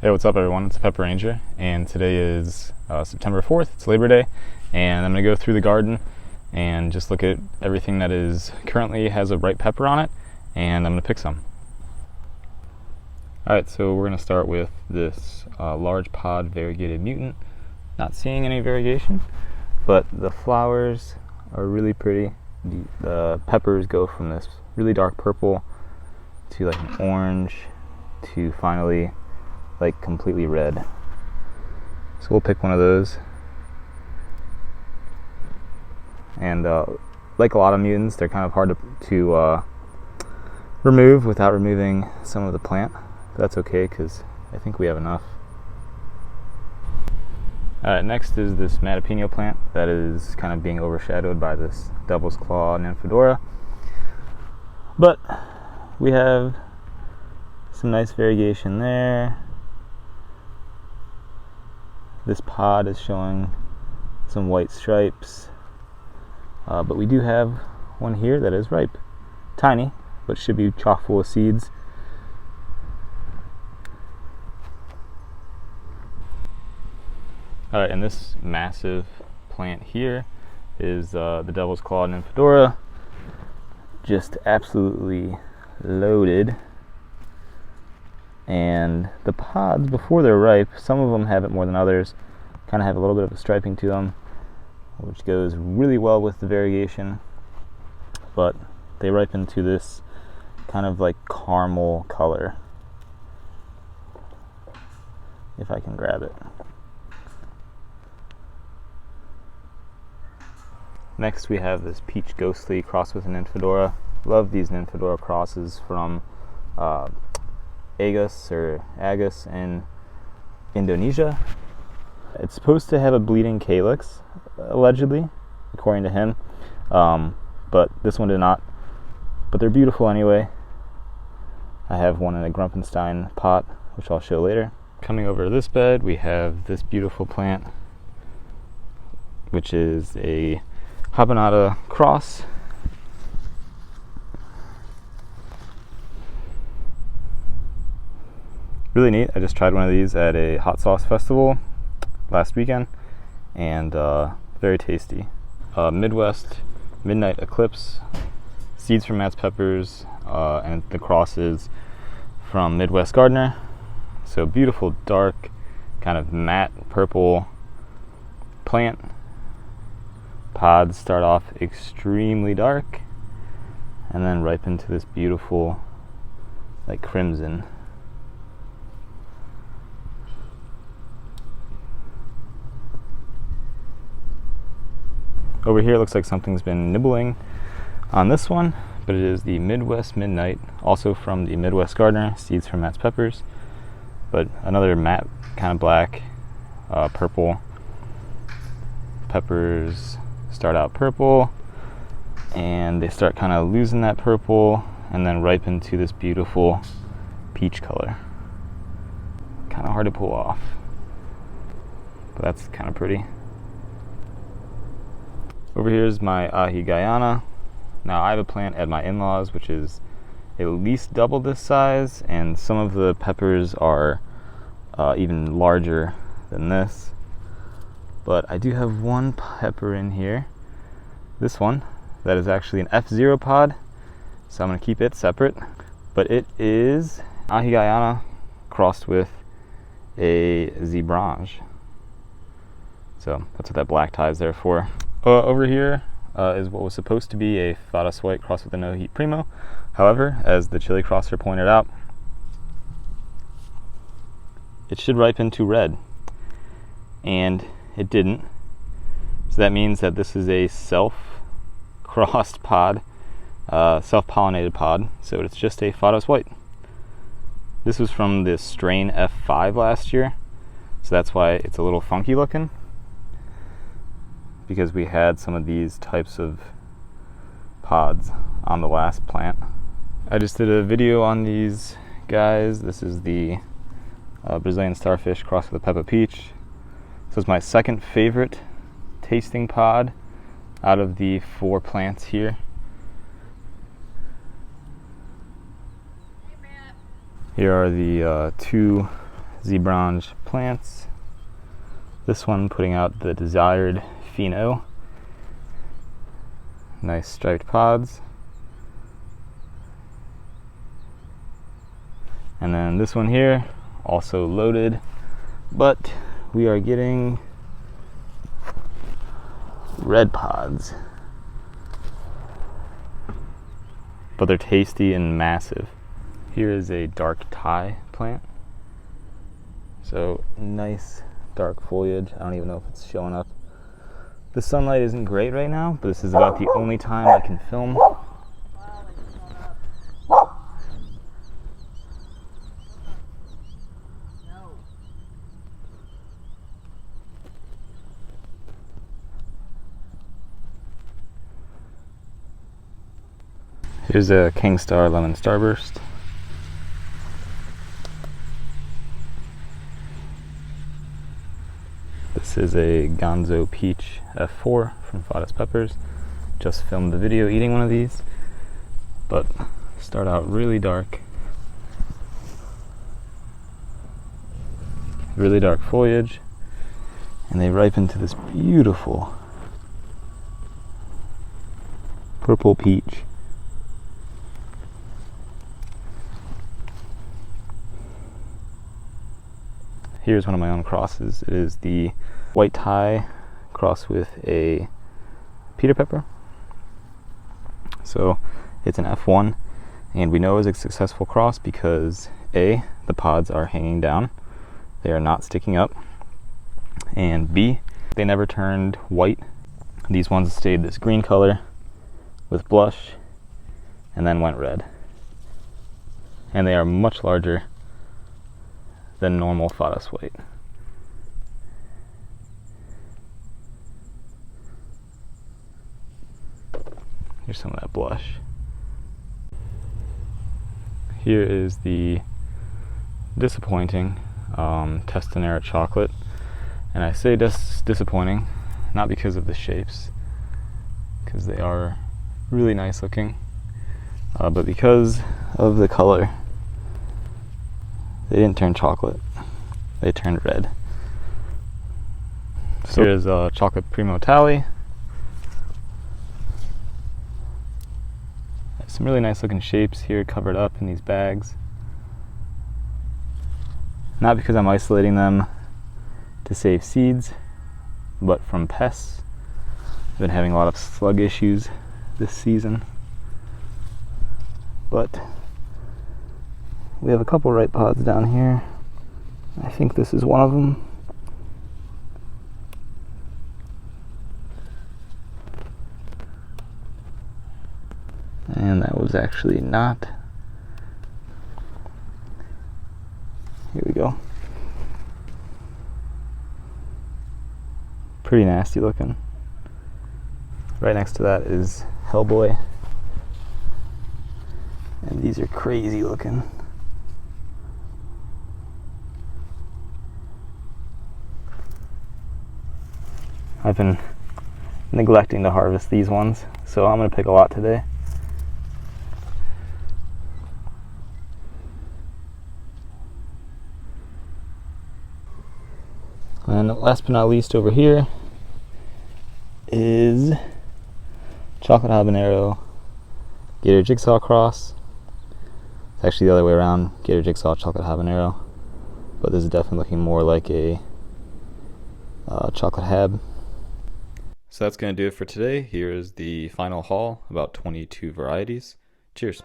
Hey, what's up everyone? It's Peppa Ranger, and today is September 4th, it's Labor Day, and I'm going to go through the garden and just look at everything that is currently has a ripe pepper on it, and I'm going to pick some. Alright, so we're going to start with this large pod variegated mutant. Not seeing any variegation, but the flowers are really pretty. The peppers go from this really dark purple to like an orange to finally like completely red. So we'll pick one of those. And like a lot of mutants, they're kind of hard to remove without removing some of the plant. But that's okay because I think we have enough. Next is this Matapino plant that is kind of being overshadowed by this Devil's Claw Nymphadora. But we have some nice variegation there. This pod is showing some white stripes, but we do have one here that is ripe. Tiny, but should be chock full of seeds. Alright, and this massive plant here is the Devil's Claw Nymphadora. Just absolutely loaded. And the pods, before they're ripe, some of them have it more than others, kind of have a little bit of a striping to them, which goes really well with the variegation. But they ripen to this kind of like caramel color, if I can grab it. Next we have this Peach Ghostly crossed with a Nymphadora. Love these Nymphadora crosses from Agus in Indonesia. It's supposed to have a bleeding calyx, allegedly, according to him, but this one did not. But they're beautiful anyway. I have one in a Grumpenstein pot, which I'll show later. Coming over to this bed, we have this beautiful plant, which is a habanata cross. Really neat. I just tried one of these at a hot sauce festival last weekend, and very tasty. Midwest Midnight Eclipse, seeds from Matt's peppers, and the cross is from Midwest Gardener. So beautiful, dark, kind of matte purple plant. Pods start off extremely dark and then ripen to this beautiful like crimson. Over here it looks like something's been nibbling on this one, but it is the Midwest Midnight, also from the Midwest Gardener, seeds from Matt's peppers, but another matte kind of black, purple. Peppers start out purple and they start kind of losing that purple and then ripen to this beautiful peach color. Kind of hard to pull off, but that's kind of pretty. Over here is my Ahi Guyana. Now I have a plant at my in-laws which is at least double this size, and some of the peppers are even larger than this. But I do have one pepper in here, this one, that is actually an F0 pod, so I'm going to keep it separate. But it is Ahi Guyana crossed with a Zebranes. So that's what that black tie is there for. Over here is what was supposed to be a thotas white crossed with a No Heat Primo. However, as the chili crosser pointed out, it should ripen to red, and it didn't. So that means that this is a self-crossed pod, self-pollinated pod, so it's just a thotas white. This was from the strain F5 last year, so that's why it's a little funky looking, because we had some of these types of pods on the last plant. I just did a video on these guys. This is the Brazilian Starfish crossed with a Peppa Peach. This is my second favorite tasting pod out of the 4 plants here. Here are the 2 Zebranes plants. This one putting out the desired pheno. Nice striped pods. And then this one here, also loaded, but we are getting red pods. But they're tasty and massive. Here is a dark Thai plant. So nice dark foliage. I don't even know if it's showing up. The sunlight isn't great right now, but this is about the only time I can film. Here's a King Star Lemon Starburst. This is a Gonzo Peach F4 from Thotas Peppers. Just filmed the video eating one of these, but start out really dark. Really dark foliage, and they ripen to this beautiful purple peach. Here's one of my own crosses. It is the white Thai crossed with a Peter pepper. So it's an F1, and we know it's a successful cross because A, the pods are hanging down, they are not sticking up, and B, they never turned white. These ones stayed this green color with blush and then went red. And they are much larger than normal Thotas white. Here's some of that blush. Here is the disappointing Habanero chocolate, and I say disappointing not because of the shapes, because they are really nice looking, but because of the color. They didn't turn chocolate, they turned red. So here's a chocolate Primo Tally. Some really nice looking shapes here covered up in these bags. Not because I'm isolating them to save seeds, but from pests. I've been having a lot of slug issues this season. But we have a couple ripe pods down here. I think this is one of them. And that was actually not. Here we go. Pretty nasty looking. Right next to that is Hellboy. And these are crazy looking. I've been neglecting to harvest these ones, so I'm going to pick a lot today. And last but not least over here is chocolate habanero gator jigsaw cross. It's actually the other way around, gator jigsaw chocolate habanero, but this is definitely looking more like a chocolate hab. So that's going to do it for today. Here is the final haul, about 22 varieties. Cheers.